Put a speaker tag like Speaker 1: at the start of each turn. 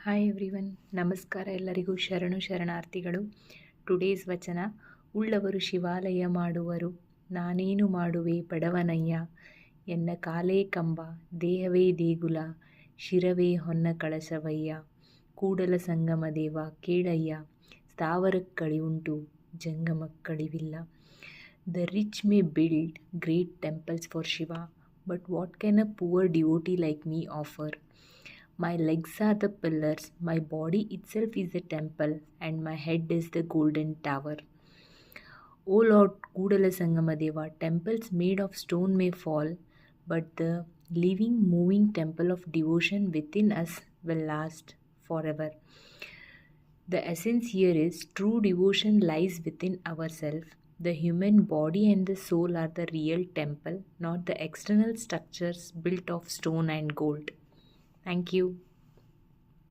Speaker 1: Hi everyone, ನಮಸ್ಕಾರ ಎಲ್ಲರಿಗೂ ಶರಣು ಶರಣಾರ್ಥಿಗಳು. ಟುಡೇಸ್ ವಚನ: ಉಳ್ಳವರು ಶಿವಾಲಯ ಮಾಡುವರು, ನಾನೇನು ಮಾಡುವೆ ಬಡವನಯ್ಯ. ಎನ್ನ ಕಾಲೇ ಕಂಬ, ದೇಹವೇ ದೇಗುಲ, ಶಿರವೇ ಹೊನ್ನ ಕಳಶವಯ್ಯ. ಕೂಡಲ ಸಂಗಮ ದೇವ ಕೇಳಯ್ಯ, ಸ್ಥಾವರಕ್ಕಳಿ ಉಂಟು ಜಂಗಮಕ್ಕಳಿವಿಲ್ಲ. The rich may build great temples for Shiva, but what can a poor devotee like me offer? My legs are the pillars, my body itself is the temple, and my head is the golden tower. O Lord Kudala Sangamadeva, temples made of stone may fall, but the living, moving temple of devotion within us will last forever. The essence here is true devotion lies within ourselves. The human body and the soul are the real temple, not the external structures built of stone and gold. Thank you.